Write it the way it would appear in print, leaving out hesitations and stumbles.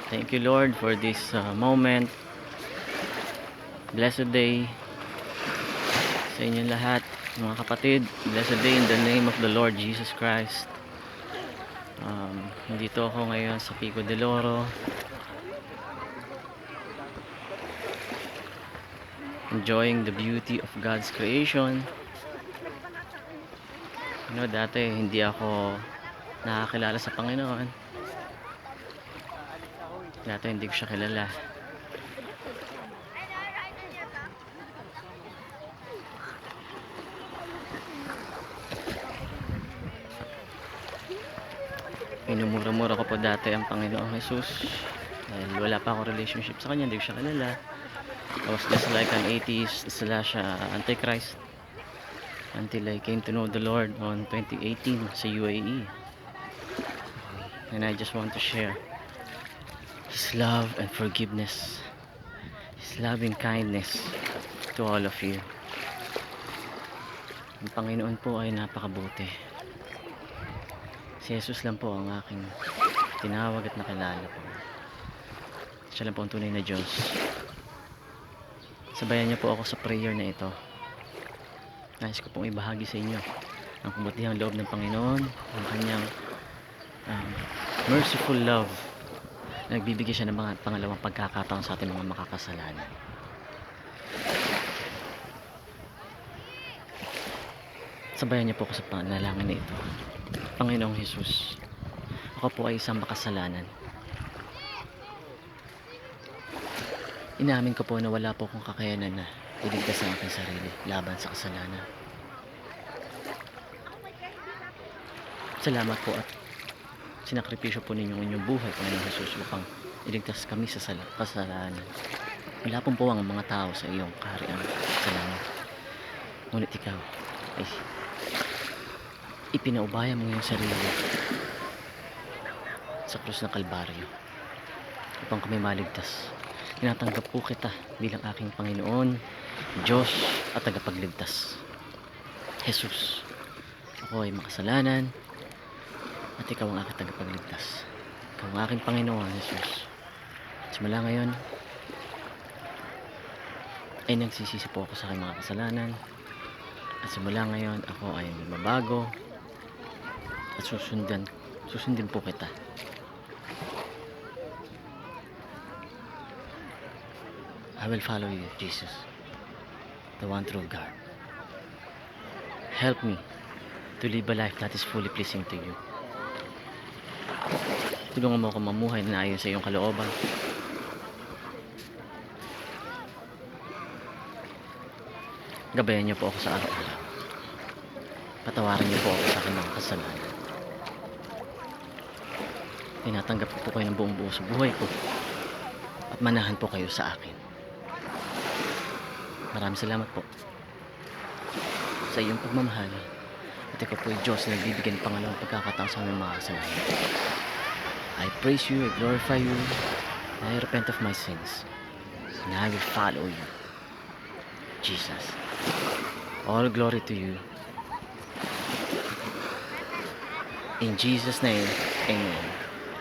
Thank you, Lord, for this moment. Blessed day sa inyong lahat, mga kapatid. Blessed day in the name of the Lord Jesus Christ. Nandito ako ngayon sa Pico de Oro, enjoying the beauty of God's creation. Dati hindi ako nakakilala sa Panginoon. Dati hindi ko siya kilala. Minumura-mura ko po dati ang Panginoong Jesus dahil wala pa akong relationship sa Kanya, hindi ko siya kilala. I was just like an atheist slash antichrist until I came to know the Lord on 2018 sa UAE. And I just want to share His love and forgiveness, His loving kindness to all of you. Ang Panginoon po ay napakabuti. Si Jesus lang po ang aking tinawag at nakilala po. Siya lang po ang tunay na Diyos. Sabayan niyo po ako sa prayer na ito. Nais ko pong ibahagi sa inyo ang kabutihang loob ng Panginoon, ang kanyang merciful love. Nagbibigay siya ng mga pangalawang pagkakataon sa ating mga makakasalanan. Sabayan niyo po ako sa panalangin na ito. Panginoong Jesus, ako po ay isang makasalanan. Inamin ko po na wala po akong kakayanan na iligtas ang aking sarili laban sa kasalanan. Salamat po at sinakripisyo po ninyong inyong buhay, Panginoong Jesus, upang iligtas kami sa kasalanan. Wala pong po ang mga tao sa iyong kaharian sa langit. Ngunit ikaw ay ipinaubaya mo yung sarili sa krus ng Kalbaryo upang kami maligtas. Tinatanggap po kita bilang aking Panginoon, Diyos at tagapagligtas. Jesus, ako ay makasalanan at ikaw ang aking tagapagligtas. Ikaw ang aking Panginoon, Jesus. Simula ngayon ay nagsisisi po ako sa aking mga kasalanan, at simula ngayon ako ay mabago at susundin po kita. I will follow you, Jesus, the one true God. Help me to live a life that is fully pleasing to you. Tulungan mo ako mamuhay na ayon sa iyong kalooban. Gabayan niyo po ako sa araw-araw. Patawarin niyo po ako sa aking mga kasalanan. Tinatanggap ko po kayo ng buong buo sa buhay ko at manahan po kayo sa akin. Maraming salamat po sa iyong pagmamahal, at ikaw po ay Diyos na nagbibigay ng pangalawang pagkakataon sa aming mga kasalanan. I praise you, I glorify you, and I repent of my sins, and I will follow you, Jesus. All glory to you. In Jesus' name, amen.